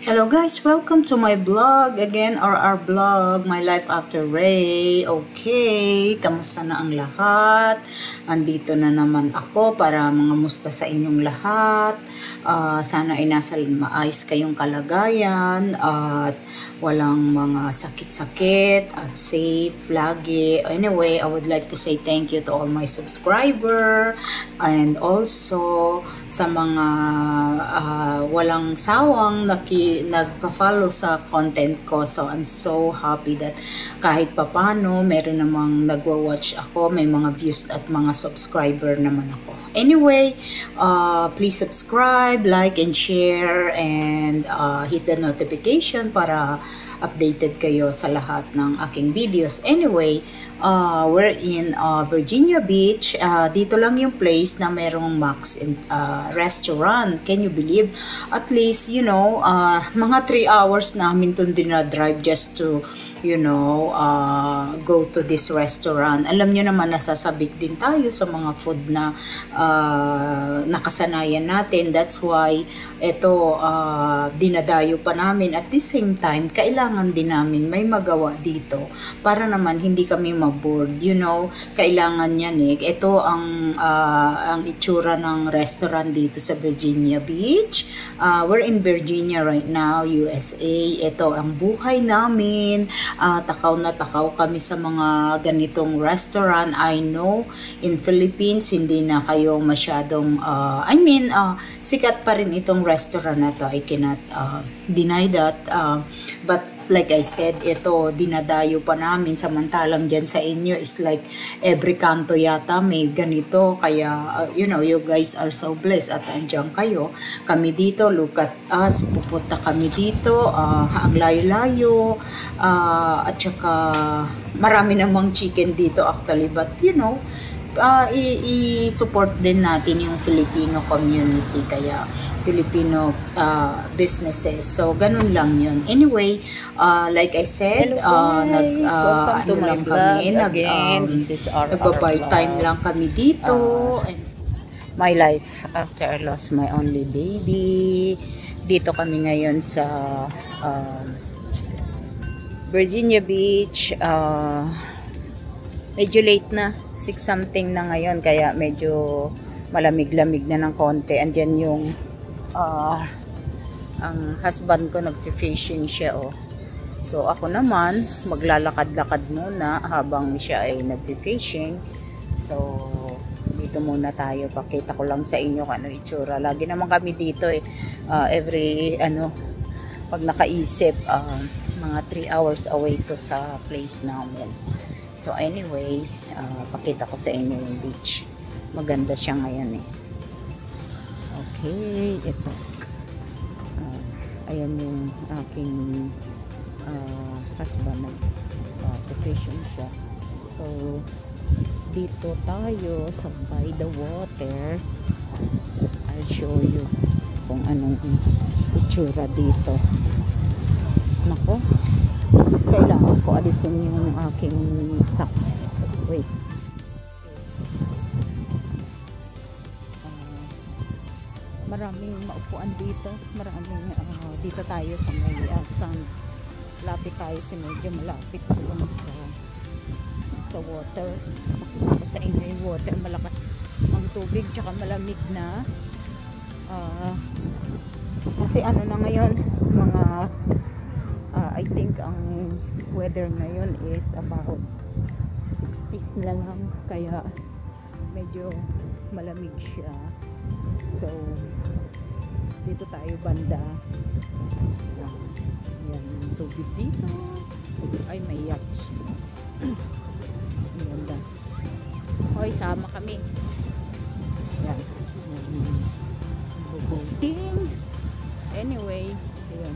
Hello guys, welcome to my vlog again, or our vlog, My Life After Ray. Okay, kamusta na ang lahat? Andito na naman ako para mangamusta sa inyong lahat. Sana ay nasa maayos kayong kalagayan at walang mga sakit-sakit at safe lagi. Anyway, I would like to say thank you to all my subscriber and also sa mga walang sawang nagpa-follow sa content ko. So I'm so happy that kahit papano meron namang nagwa-watch ako, may mga views at mga subscriber naman ako. Anyway, please subscribe, like and share, and hit the notification para updated kayo sa lahat ng aking videos. Anyway, we're in Virginia Beach. Dito lang yung place na merong Max restaurant. Can you believe? At least, you know, mga 3 hours namin itong dinadrive just to, you know, go to this restaurant. Alam nyo naman, nasasabik din tayo sa mga food na nakasanayan natin. That's why ito, dinadayo pa namin. At the same time, kailangan din namin may magawa dito para naman hindi kami maboard. You know, kailangan yan eh. Ito ang itsura ng restaurant dito sa Virginia Beach. We're in Virginia right now, USA. Ito ang buhay namin. Takaw na takaw kami sa mga ganitong restaurant. I know in Philippines hindi na kayo masyadong sikat pa rin itong restaurant na to. I cannot deny that, but like I said, ito dinadayo pa namin, samantalang dyan sa inyo is like every kanto yata may ganito. Kaya you know, you guys are so blessed at andyan kayo. Kami dito, look at us, pupunta kami dito, ang layo-layo, at saka marami namang chicken dito actually, but you know, i-support din natin yung Filipino community, kaya Filipino businesses. So, ganun lang yun. Anyway, like I said, nagbabuy time lang kami dito. My life after I lost my only baby. Dito kami ngayon sa Virginia Beach. Medyo late na. 6 something na ngayon, kaya medyo malamig-lamig na ng konti. Andyan yung ang husband ko, nag-fishing siya, oh. So ako naman maglalakad-lakad muna habang siya ay nag-fishing. So dito muna tayo, pakita ko lang sa inyo kung ano itsura. Lagi naman kami dito eh, every pag nakaisip, mga 3 hours away to sa place namin. So anyway, pakita ko sa inyo yung beach. Maganda siya ngayon eh. Okay, ito. Ayan yung aking husband, profession siya. So dito tayo sa by the water. I'll show you kung anong itsura dito. Nako, kailangan ko alisin yung aking socks. Wait. Maraming maupuan dito. Maraming dito tayo sa may sand. Lapit tayo sa medyo malapit doon sa water. Makikita ko sa inyo yung water. Malakas ang tubig, tsaka malamig na. Kasi ano na ngayon, mga I think ang weather ngayon is about 60s na lang, kaya medyo malamig siya. So dito tayo banda. Yan yung tubig dito. Ay, may yacht. Ganda. Hoy, sama kami. Yan. Boating. Anyway, ayan.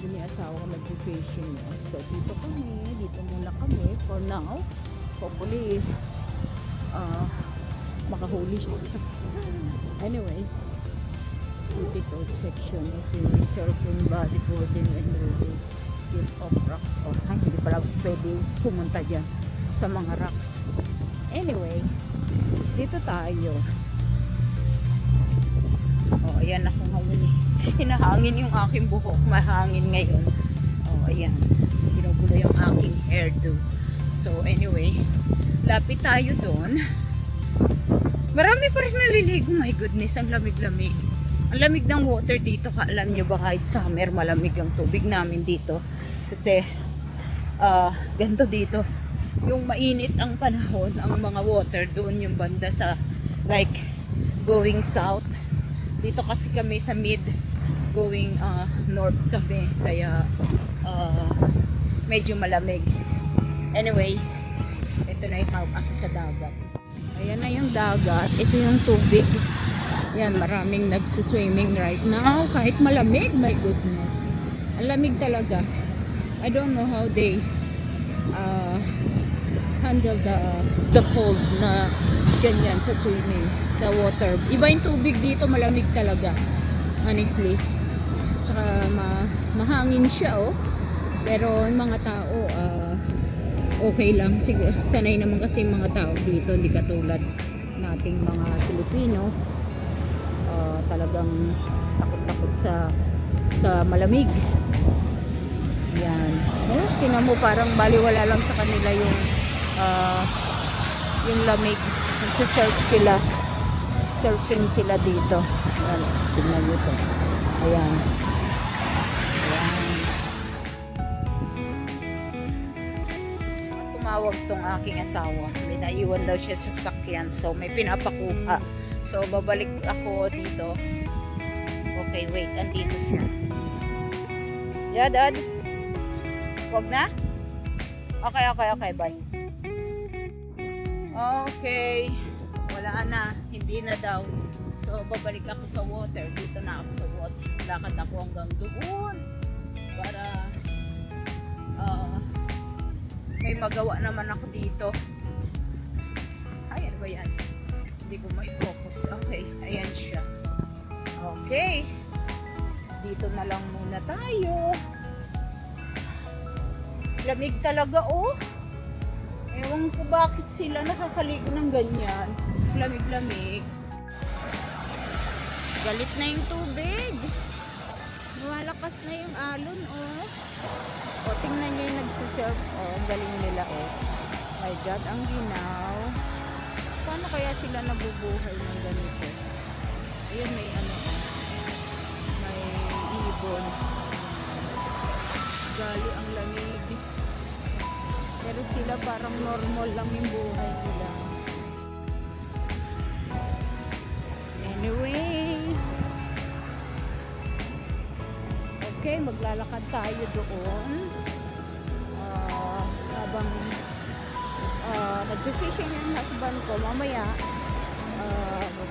Yung asawa ko mag-fishing. So dito kami. Dito muna kami for now. Hopefully makahuli siya. Anyway, critical section of the surfing, bodyboarding, and use of rocks. Hindi pala pwede pumunta dyan sa mga rocks. Anyway, dito tayo. Oh, ayan ako ngayon. Hinahangin yung aking buhok. Mahangin ngayon. Oh, ayan. Ginugulo yung aking hairdo. So, anyway, lapit tayo doon. Marami pa rin naliligo. My goodness, ang lamig-lamig. Ang lamig ng water dito. Alam nyo ba, kahit summer, malamig ang tubig namin dito. Kasi, ganito dito. Yung mainit ang panahon, ang mga water doon yung banda sa, like, going south. Dito kasi kami sa mid, going north kami. Kaya, medyo malamig. Anyway, ito na yung ako sa dagat. Ayan na yung dagat. Ito yung tubig. Yan, maraming nagsiswimming right now. Kahit malamig, my goodness. Ang lamig talaga. I don't know how they handle the cold na ganyan sa swimming, sa water. Iba yung tubig dito, malamig talaga. Honestly. Tsaka mahangin siya, oh. Pero yung mga tao, okay lang. Sige, sanay naman kasi yung mga tao dito, hindi katulad nating mga Pilipino. Talagang takot-takot sa malamig. Yan. Oh, tingnan mo, parang baliwala lang sa kanila yung lamig. Nagsisurf sila. Surfing sila dito. Ayan, tingnan nyo ito. Ayan. Tumawag tong aking asawa. May naiwan daw siya sa sakyan. So, may pinapakuha. So, babalik ako dito. Okay, wait. Andito siya. Yeah, Dad? Wag na? Okay. Bye. Okay. Wala na. Hindi na daw. So, babalik ako sa water. Dito na ako sa water. Lakad ako hanggang doon. Para may magawa naman ako dito. Ay, ano ba yan? Hindi ko may focus. Okay, ayan siya. Okay. Dito na lang muna tayo. Lamig talaga, oh. Ewan ko bakit sila nakakaligo ng ganyan. Lamig-lamig. Galit na yung tubig. Lumalakas na yung alon, oh. O, tingnan nyo yung nagsisurf. O, ang galing nila, oh. My God, ang ginaw. Paano kaya sila nabubuhay ng ganito? Ayun, may ano, may ibon. Gali ang lamig. Pero sila parang normal lang yung buhay nila. Anyway. Okay, maglalakad tayo doon. Habang nag-fishing yung husband ko, mamaya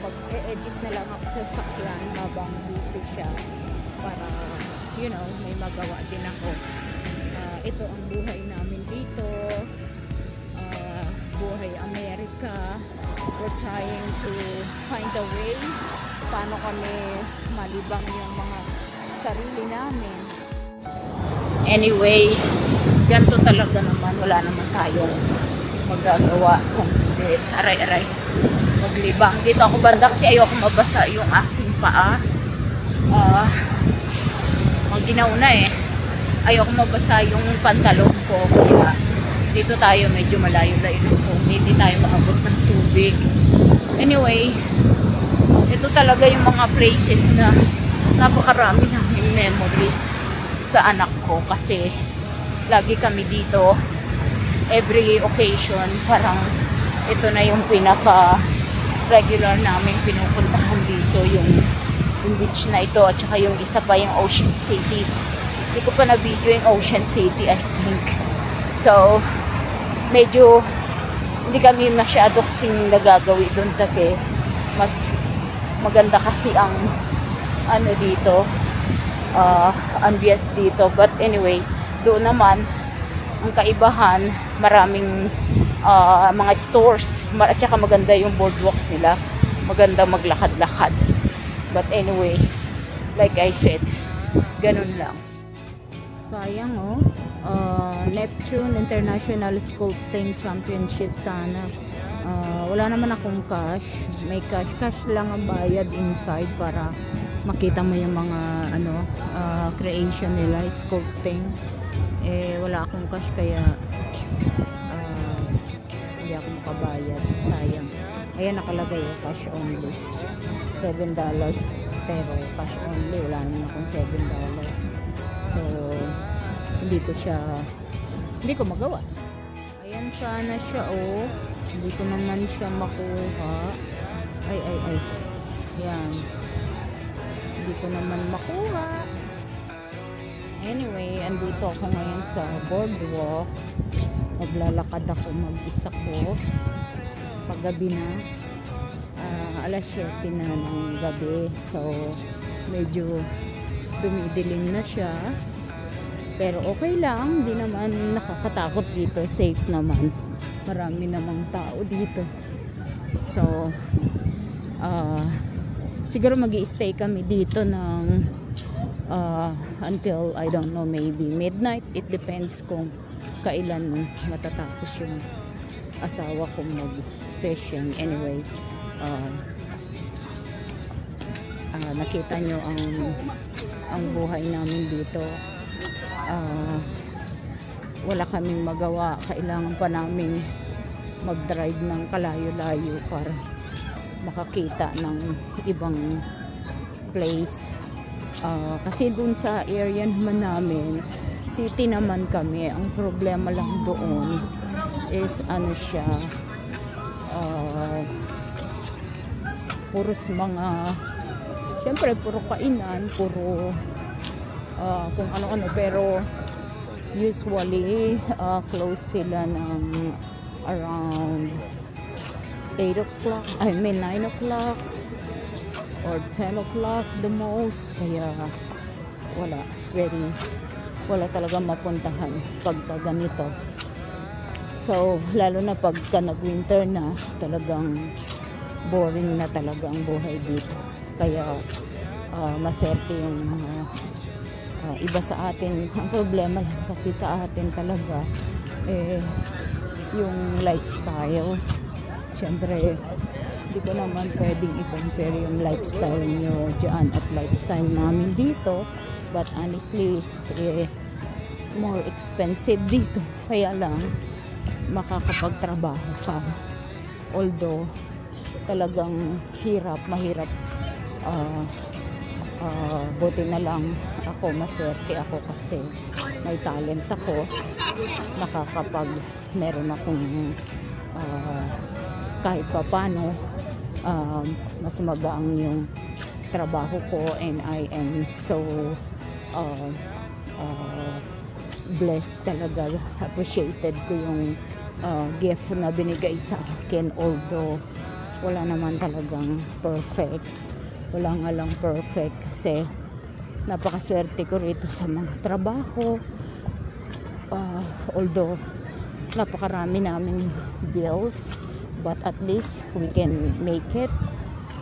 mag-edit na lang ako sa sakyan habang busy siya para, you know, may magawa din ako. Ito ang buhay namin dito. Buhay Amerika. We're trying to find a way paano kami malibang yung mga sarili namin. Anyway, ganito talaga naman. Wala naman tayong magagawa kung hindi aray-aray maglibang. Dito ako banda kasi ayoko mabasa yung aking paa. Ginaw na eh. Ayoko mabasa yung pantalon ko. Kaya dito tayo medyo malayo-layo ng home. Hindi tayo maabot ng tubig. Anyway, ito talaga yung mga places na napakarami namin memories sa anak ko kasi lagi kami dito every occasion. Parang ito na yung pinaka regular namin pinupuntahan dito, yung beach na ito at saka yung isa pa yung Ocean City. Hindi ko pa na video yung Ocean City, I think. So medyo hindi kami masyado kasing nagagawi doon kasi mas maganda kasi ang ano dito, ambience dito. But anyway, doon naman ang kaibahan, maraming mga stores at saka maganda yung boardwalk nila, maganda maglakad-lakad. But anyway, like I said, ganun lang. Sayang, oh. Neptune International Sculpting Championship sana. Wala naman akong cash. May cash lang ang bayad inside para makita mo yung mga creation nila, sculpting. Wala akong cash kaya hindi ako makabayad, sayang. Ayan nakalagay cash only, $7, pero cash only, wala naman akong $7. So hindi ko magawa. Ayan sana siya, hindi ko naman siya makuha. Ay yan, hindi ko naman makuha. Anyway, andito ako ngayon sa boardwalk. Maglalakad ako mag-isa ko paggabi na, alas 7 na ng gabi, so medyo dumidilim na siya, pero okay lang, hindi naman nakakatakot dito, safe naman, marami namang tao dito. So siguro mag-i-stay kami dito ng until I don't know, maybe midnight. It depends kung kailan matatapos yung asawa kong mag-fishing. Anyway, nakita nyo ang buhay namin dito. Wala kaming magawa, kailangan pa namin mag-drive ng kalayo-layo para makakita ng ibang place. Kasi dun sa area naman namin, city naman kami, ang problema lang doon is siya, puros mga, syempre puro kainan, puro kung ano-ano, pero usually close sila ng around 8 o'clock, 9 o'clock or 10 o'clock the most, kaya wala talaga mapuntahan pagka ganito. So lalo na pagka nag-winter na, talagang boring na talaga ang buhay dito, kaya maswerte yung iba sa atin. Ang problema lang kasi sa atin talaga yung lifestyle. Siyempre hindi ko naman pwedeng i-compare yung lifestyle nyo dyan at lifestyle namin dito, but honestly more expensive dito, kaya lang makakapagtrabaho ka, although talagang mahirap. Buti na lang ako, maswerte ako kasi may talent ako, meron akong kahit pa paano mas magaang yung trabaho ko, and I am so blessed talaga. Appreciated ko yung gift na binigay sa akin, although wala naman talagang perfect, wala nga lang perfect, kasi napakaswerte ko rito sa mga trabaho, although napakarami naming bills, but at least we can make it.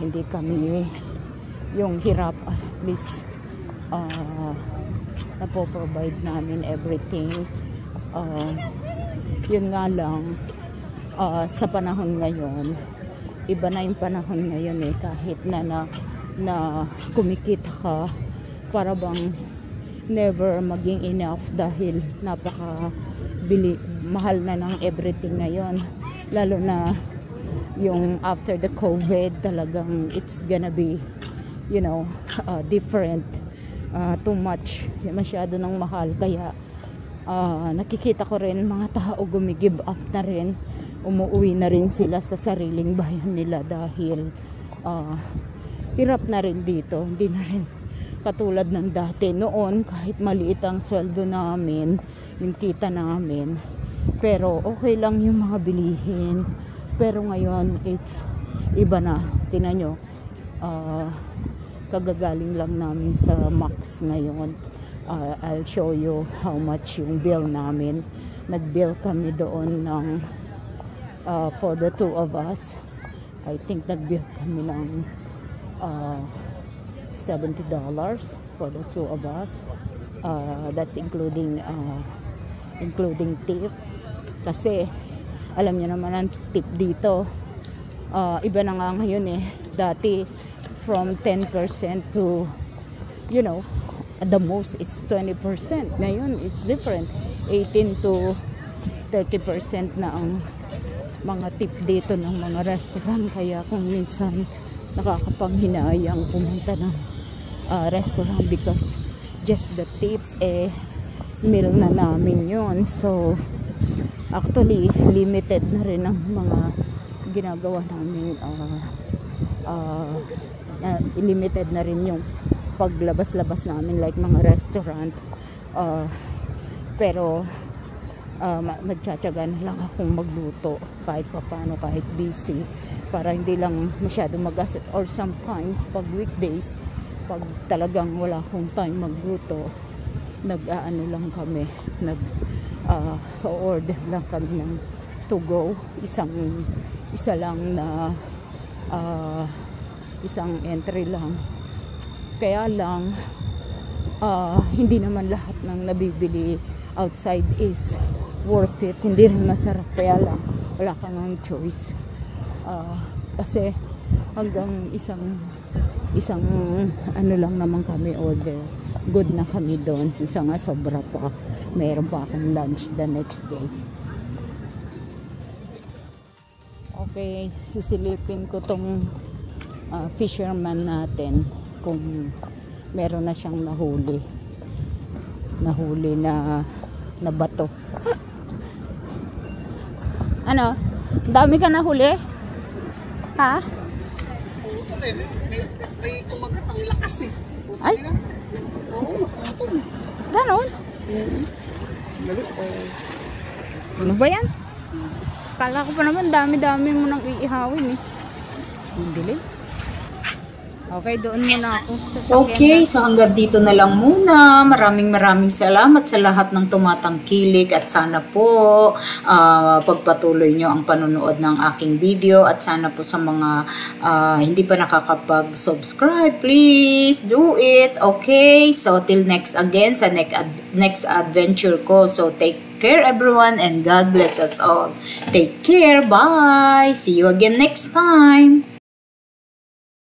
Hindi kami yung hirap, at least napoprovide namin everything. Yun nga lang, sa panahon ngayon, iba na yung panahon ngayon kahit na kumikita ka, para bang never maging enough, dahil mahal na ng everything ngayon, lalo na yung after the COVID, talagang it's gonna be different, too much, masyado ng mahal, kaya nakikita ko rin mga tao gumigive up na rin, umuwi na rin sila sa sariling bayan nila dahil hirap na rin dito. Hindi na rin katulad ng dati. Noon kahit maliit ang sweldo namin, yung kita namin, pero okay lang yung mga bilihin. Pero ngayon it's iba na. Tingnan nyo, kagagaling lang namin sa Max ngayon. I'll show you how much yung bill namin. Nag-bill kami doon ng for the two of us. I think nag-bill kami ng $70 for the two of us. That's including tip. Kasi Alam niyo naman ang tip dito. Iba na nga ngayon eh. Dati from 10% to, you know, the most is 20%. Ngayon it's different. 18 to 30% na ang mga tip dito ng mga restaurant. Kaya kung minsan nakakapanghinayang pumunta ng restaurant because just the tip meal na namin yun. So actually limited na rin ang mga ginagawa namin, limited na rin yung paglabas-labas namin like mga restaurant, pero nagtsatsaga na lang akong magluto kahit paano, kahit busy, para hindi lang masyado magastos. Or sometimes pag weekdays, pag talagang wala akong time magluto, nag-aano lang kami, order lang kami ng to go, isa lang na isang entry lang. Kaya lang hindi naman lahat ng nabibili outside is worth it. Hindi rin masarap, kaya lang wala kang ang choice. Kasi hanggang isang ano lang naman kami order, good na kami doon. Isa nga sobra pa, mayroon pa akong lunch the next day. Okay, sisilipin ko tong fisherman natin kung meron na siyang nahuli na bato. Ano? Dami ka nahuli? Ha? May kumagat ang lakas eh. Ay? Oo. Ganon? Ano ba yan? Kala ko pa naman dami-dami mo nang iihawin eh. Ang dilim. Okay, doon muna ako. Okay, so hanggang dito na lang muna. Maraming salamat sa lahat ng tumatangkilik at sana po pagpatuloy nyo ang panonood ng aking video at sana po sa mga hindi pa nakakapag-subscribe, please do it. Okay, so till next again sa next adventure ko. So take care everyone and God bless us all. Take care. Bye. See you again next time.